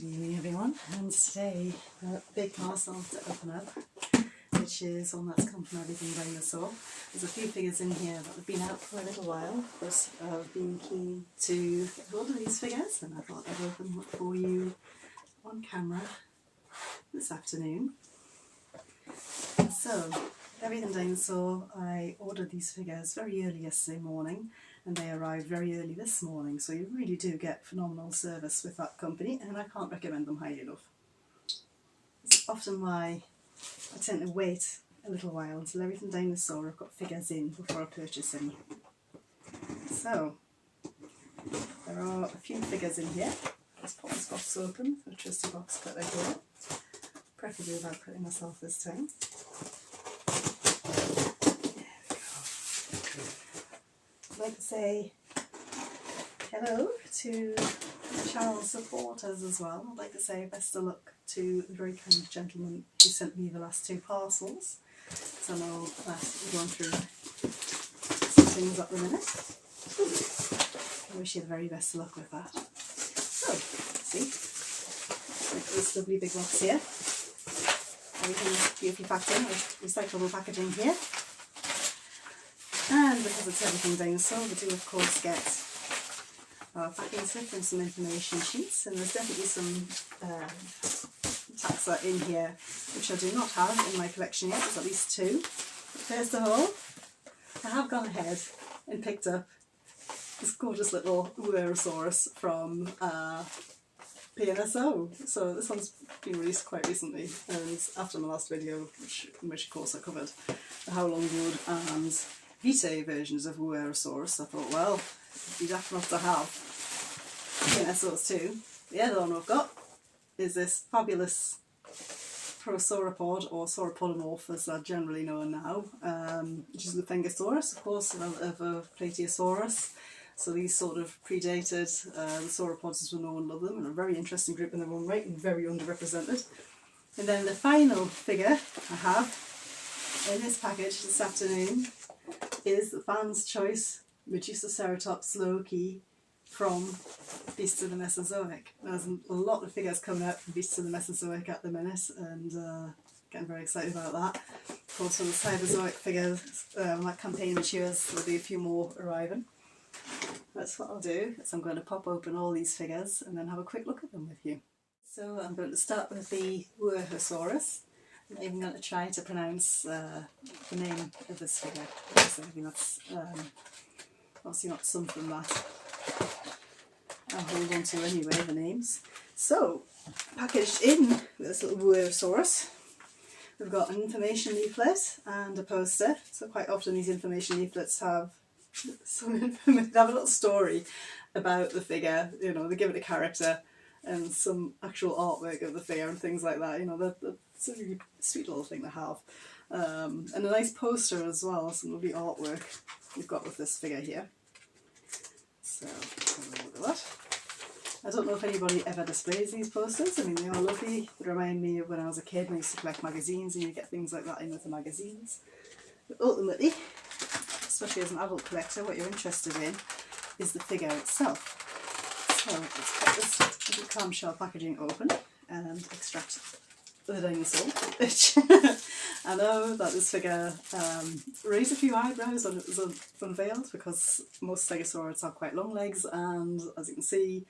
Good evening everyone, and today a big parcel to open up, which is one that's come from Everything Dinosaur. There's a few figures in here that have been out for a little while, but I've been keen to get hold of these figures, and I thought I'd open them up for you on camera this afternoon. So, Everything Dinosaur, I ordered these figures very early yesterday morning, and they arrived very early this morning, so you really do get phenomenal service with that company, and I can't recommend them highly enough. It's often why I tend to wait a little while until Everything Dinosaur I've got figures in before I purchase any. So, there are a few figures in here. Let's pop this box open, a trusty box cutter here, preferably without cutting myself this time. I'd like to say hello to the channel supporters as well. I'd like to say best of luck to the very kind gentleman who sent me the last two parcels. So I know that we're going through some things at the minute. I wish you the very best of luck with that. So, let's see. Look at this lovely big box here. Everything's beautifully packed in with recyclable packaging here. And because it's Everything Dinosaur, we do of course get our packing slip and some information sheets, and there's definitely some taxa in here which I do not have in my collection yet. There's at least two. But first of all, I have gone ahead and picked up this gorgeous little Uerosaurus from PNSO. So this one's been released quite recently, and after my last video, in which of course I covered the How Long Wood and Vitae versions of Uerosaurus, I thought, well, it'd be daft enough to have PNSOs too. The other one we've got is this fabulous prosauropod, or sauropodomorph as they're generally known now, which is the Fengosaurus, of course, of Plateosaurus. So these sort of predated the sauropods as we know and love them, and a very interesting group in their own right and very underrepresented. And then the final figure I have in this package this afternoon is the Fan's Choice Medusa ceratops low-key from Beasts of the Mesozoic. There's a lot of figures coming out from Beasts of the Mesozoic at the minute, and getting very excited about that. Of course, for the Cyberzoic figures, when that campaign matures, there'll be a few more arriving. That's what I'll do, is I'm going to pop open all these figures and then have a quick look at them with you. So I'm going to start with the Uerosaurus. I'm not even going to try to pronounce the name of this figure, because I think that's obviously not something that I'll hold on to anyway, the names. So, packaged in with this little Uerosaurus, we've got an information leaflet and a poster. So quite often these information leaflets have have a little story about the figure, you know, they give it a character and some actual artwork of the figure and things like that, you know, it's a really sweet little thing to have. And a nice poster as well, some lovely artwork we've got with this figure here. So, have a look at that. I don't know if anybody ever displays these posters. I mean, they are lovely. They remind me of when I was a kid and I used to collect magazines, and you get things like that in with the magazines. But ultimately, especially as an adult collector, what you're interested in is the figure itself. So let's pop this little clamshell packaging open and extract the dinosaur, which I know that this figure raised a few eyebrows when it was unveiled, because most stegosaurids have quite long legs, and as you can see,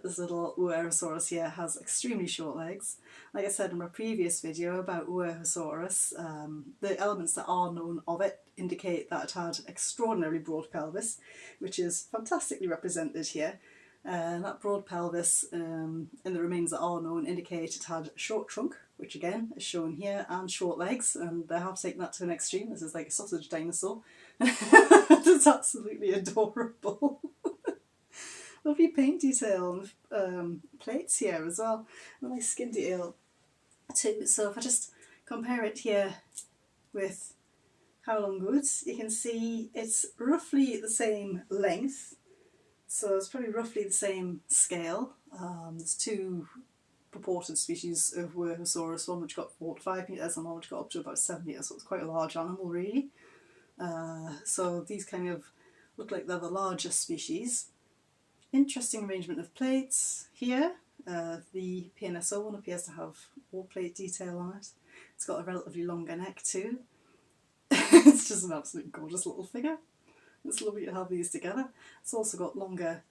this little Uerosaurus here has extremely short legs. Like I said in my previous video about Uerosaurus, the elements that are known of it indicate that it had extraordinarily broad pelvis, which is fantastically represented here. That broad pelvis and the remains that are known indicate it had a short trunk, which again is shown here, and short legs, and they have taken that to an extreme. This is like a sausage dinosaur. It's absolutely adorable. Lovely paint detail on plates here as well, and nice skin detail too. So if I just compare it here with How Long Wood, you can see it's roughly the same length. So it's probably roughly the same scale. There's two purported species of Uerosaurus, one which got 4 to 5 metres and one which got up to about 7 metres, so it's quite a large animal really. So these kind of look like they're the larger species. Interesting arrangement of plates here. The PNSO one appears to have war plate detail on it. It's got a relatively longer neck too. It's just an absolutely gorgeous little figure. It's lovely to have these together. It's also got longer,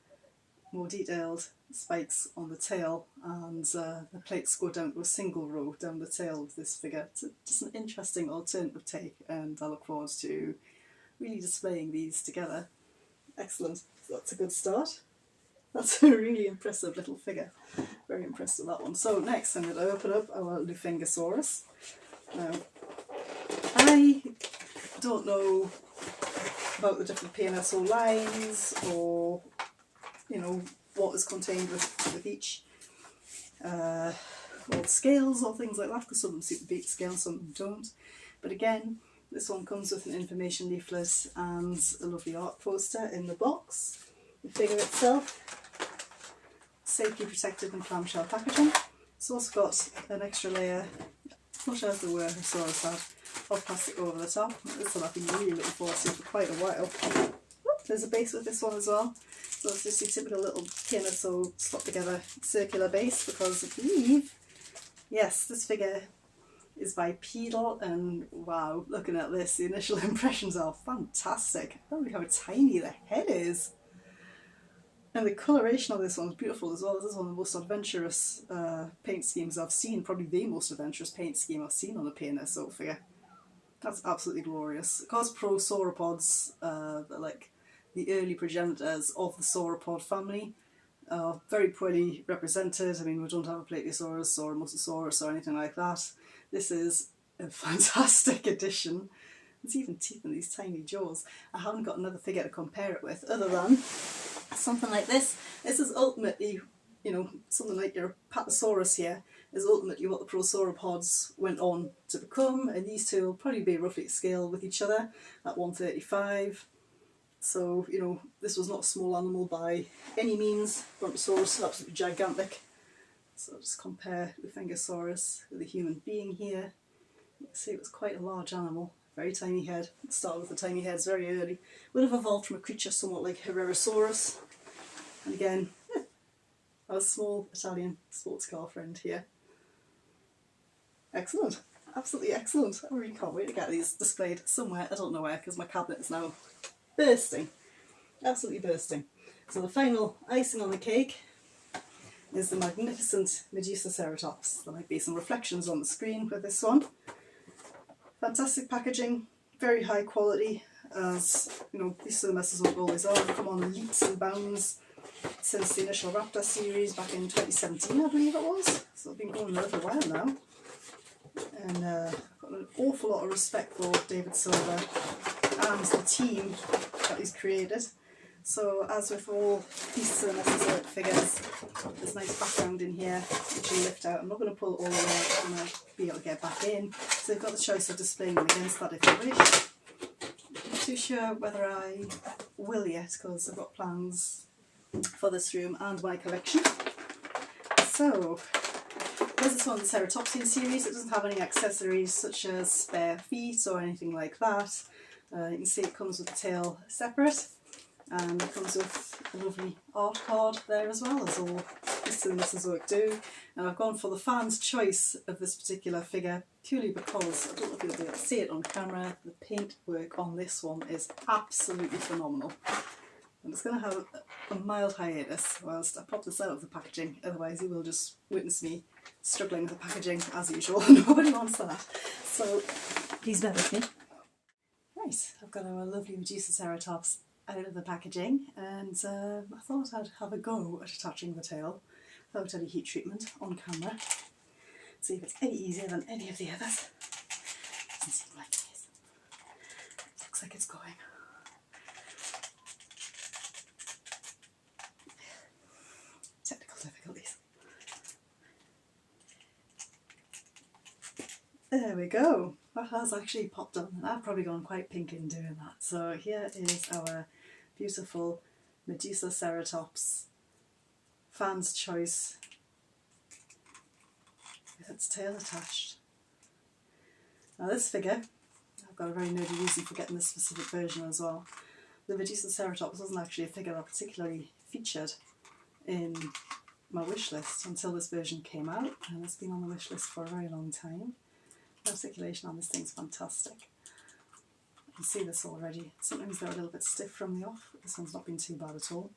more detailed spikes on the tail, and the plates go down to a single row down the tail of this figure. It's just an interesting alternative take, and I look forward to really displaying these together. Excellent. So that's a good start. That's a really impressive little figure. Very impressed with that one. So next I'm going to open up our Lufingosaurus. Now, I don't know about the different PNSO lines, or you know what is contained with each, or scales or things like that, because some of them seem to beat the scale, some of them don't. But again, this one comes with an information leaflet and a lovely art poster in the box. The figure itself, safely protected in clamshell packaging. It's also got an extra layer, much as the Wuerhosaurus had, of plastic over the top. This one I've been really looking forward to for quite a while. There's a base with this one as well. So it's just your typical little PNSO slot together circular base, because I believe, yes, this figure is bipedal, and wow, looking at this, the initial impressions are fantastic. I don't know how tiny the head is. And the coloration of this one is beautiful as well. This is one of the most adventurous paint schemes I've seen, probably the most adventurous paint scheme I've seen on a PNSO figure. That's absolutely glorious. Of course, prosauropods, like the early progenitors of the sauropod family, are very poorly represented. I mean, we don't have a Plateosaurus or a Mosasaurus or anything like that. This is a fantastic addition. There's even teeth in these tiny jaws. I haven't got another figure to compare it with other than something like this. This is ultimately, you know, something like your Patasaurus here is ultimately what the prosauropods went on to become, and these two will probably be roughly at scale with each other at 135. So, you know, this was not a small animal by any means. Brontosaurus is absolutely gigantic. So I'll just compare Lufingosaurus with a human being here. You can see it was quite a large animal, very tiny head. It started with the tiny heads very early. Would have evolved from a creature somewhat like Herrerasaurus. And again, our small Italian sports car friend here. Excellent, absolutely excellent. I really can't wait to get these displayed somewhere. I don't know where, because my cabinet is now bursting, absolutely bursting. So the final icing on the cake is the magnificent Medusa ceratops. There might be some reflections on the screen with this one. Fantastic packaging, very high quality, as you know, these Mesozoic always are. They've come on leaps and bounds since the initial Raptor series back in 2017, I believe it was. So I've been going a little while now. And I've got an awful lot of respect for David Silver and the team that he's created. So as with all pieces of Mesozoic figures, there's nice background in here which you lift out. I'm not going to pull it all the way out, I'm going to be able to get back in. So you've got the choice of displaying them against that if you wish. I'm not too sure whether I will yet, because I've got plans for this room and my collection. So there's this one, the ceratopsian series. It doesn't have any accessories such as spare feet or anything like that. You can see it comes with the tail separate, and it comes with a lovely art card there as well, as all pieces of Mesozoic do. And I've gone for the fan's choice of this particular figure purely because, I don't know if you'll be able to see it on camera, the paint work on this one is absolutely phenomenal. I'm just going to have a mild hiatus whilst I pop this out of the packaging, otherwise you will just witness me struggling with the packaging as usual. Nobody wants that. So please bear with me. Right, I've got our lovely Medusa ceratops out of the packaging, and I thought I'd have a go at attaching the tail without any heat treatment on camera. See if it's any easier than any of the others. Doesn't seem like it is. It looks like it's going. Technical difficulties. There we go. That has actually popped on, and I've probably gone quite pink in doing that. So here is our beautiful Medusa ceratops, fan's choice, with its tail attached. Now this figure, I've got a very nerdy reason for getting this specific version as well. The Medusa ceratops wasn't actually a figure that particularly featured in my wish list until this version came out, and it's been on the wish list for a very long time. The articulation on this thing's fantastic. You can see this already. Sometimes they're a little bit stiff from the off. This one's not been too bad at all.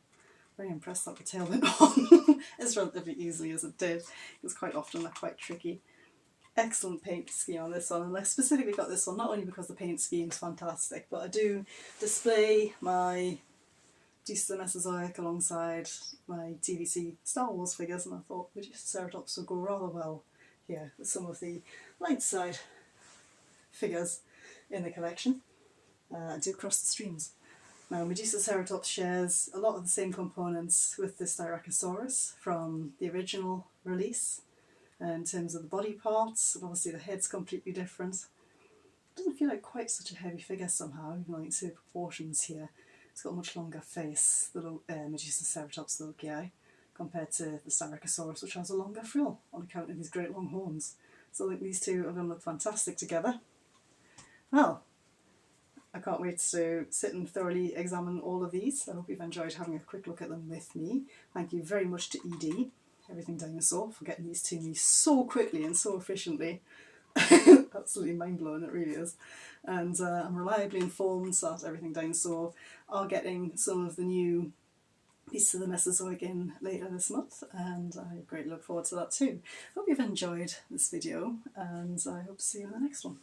Very impressed that the tail went on as relatively easily as it did, because quite often they're quite tricky. Excellent paint scheme on this one, and I specifically got this one not only because the paint scheme is fantastic, but I do display my Medusa the Mesozoic alongside my TVC Star Wars figures, and I thought Medusaceratops would go rather well here with some of the light side figures in the collection. I do cross the streams. Now, Medusaceratops shares a lot of the same components with the Styracosaurus from the original release in terms of the body parts, and obviously the head's completely different. It doesn't feel like quite such a heavy figure somehow, even though you can see the proportions here. It's got a much longer face, the Medusaceratops loci, compared to the Styracosaurus, which has a longer frill on account of these great long horns. So I think these two are going to look fantastic together. Well, I can't wait to sit and thoroughly examine all of these. I hope you've enjoyed having a quick look at them with me. Thank you very much to ED, Everything Dinosaur, for getting these to me so quickly and so efficiently. Absolutely mind-blowing, it really is. And I'm reliably informed that Everything Dinosaur are getting some of the new pieces of the Mesozoic in later this month, and I greatly look forward to that too. Hope you've enjoyed this video, and I hope to see you in the next one.